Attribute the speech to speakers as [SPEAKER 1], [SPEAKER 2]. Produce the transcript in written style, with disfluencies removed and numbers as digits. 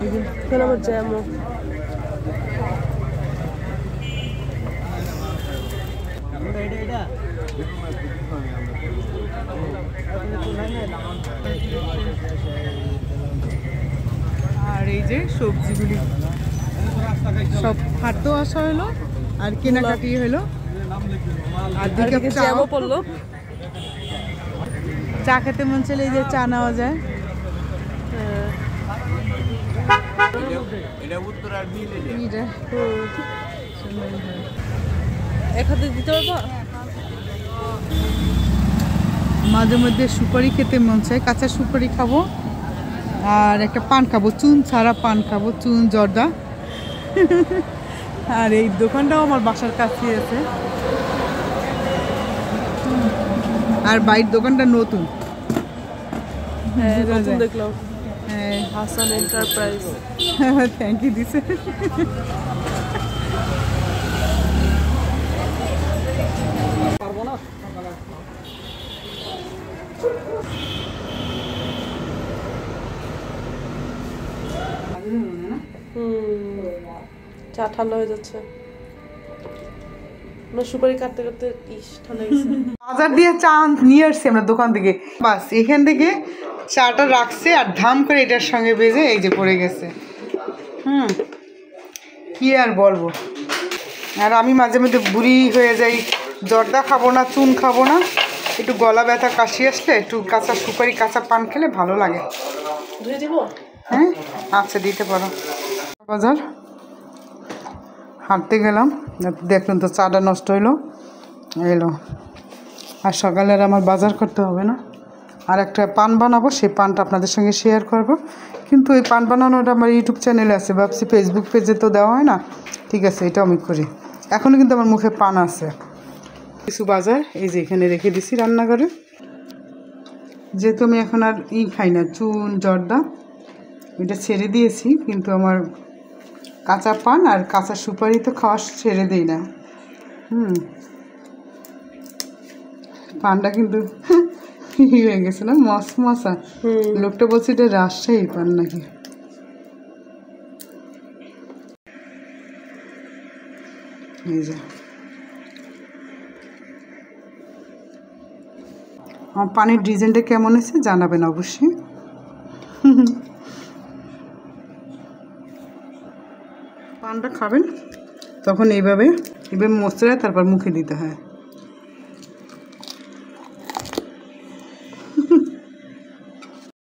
[SPEAKER 1] এখানে আমার জ্যামও।
[SPEAKER 2] আর এই যে সবজিগুলি সব হাটও আসা হলো আর কেনাকাটি হলো আর দিকে
[SPEAKER 1] জ্যামও পড়লো।
[SPEAKER 2] চা খেতে মন চলে এই যে চা নেওয়া যায়।
[SPEAKER 1] দিতে পারবো।
[SPEAKER 2] মাঝে মধ্যে সুপারি খেতে মন চায়, কাঁচা সুপারি খাবো আর একটা পান খাবো, চুন ছাড়া পান খাবো, চুন জর্দা। আর এই দোকানটাও আমার বাসার কাছে আছে আর বাইরের দোকানটা নতুন।
[SPEAKER 1] হ্যাঁ নতুন দেখলাম।
[SPEAKER 2] হ্যাঁ
[SPEAKER 1] হাসান এন্টারপ্রাইজ।
[SPEAKER 2] থ্যাংক ইউ দিছে।
[SPEAKER 1] চা ঠান্ডা হয়ে যাচ্ছে। সুপারি কাটতে কাটতে ঠান্ডা গেছে।
[SPEAKER 2] বাজার দিয়ে চা নিয়ে আসছি আমরা দোকান থেকে, বাস এখান থেকে চাটা রাখছে আর ধাম করে এটার সঙ্গে বেজে এই যে পড়ে গেছে। কি আর বলবো। আর আমি মাঝে মধ্যে বুড়ি হয়ে যাই, জর্দা খাবো না, চুন খাবো না, একটু গলা ব্যথা কাশি আসলে একটু কাঁচা সুপারি কাঁচা পান খেলে ভালো লাগে।
[SPEAKER 1] ধুয়ে দিব?
[SPEAKER 2] হ্যাঁ আচ্ছা দিতে পারো। বাজার হাঁটতে গেলাম, দেখুন তো চাটা নষ্ট হইলো এলো। আর সকালে আর আমার বাজার করতে হবে না। আর একটা পান বানাবো, সেই পানটা আপনাদের সঙ্গে শেয়ার করব। কিন্তু এই পান বানানোটা আমার ইউটিউব চ্যানেলে আছে, ভাবছি ফেসবুক পেজে তো দেওয়া হয় না। ঠিক আছে এটা আমি করি। এখনও কিন্তু আমার মুখে পান আছে। কিছু বাজার এই যে এখানে রেখে দিছি রান্নাঘরে, যেহেতু আমি এখন আর খাই না চুন জর্দা, এটা ছেড়ে দিয়েছি। কিন্তু আমার কাঁচা পান আর কাঁচা সুপারি তো খাওয়া ছেড়ে দেই না। পানটা কিন্তু হয়ে গেছে না মশা। লোকটা বলছে এটা রাজশাহী পান নাকি। এই যে আমার পানির ডিজাইনটা কেমন আছে জানাবেন অবশ্যই। পানটা খাবেন তখন এইভাবে মশলা তারপর মুখে দিতে হয়।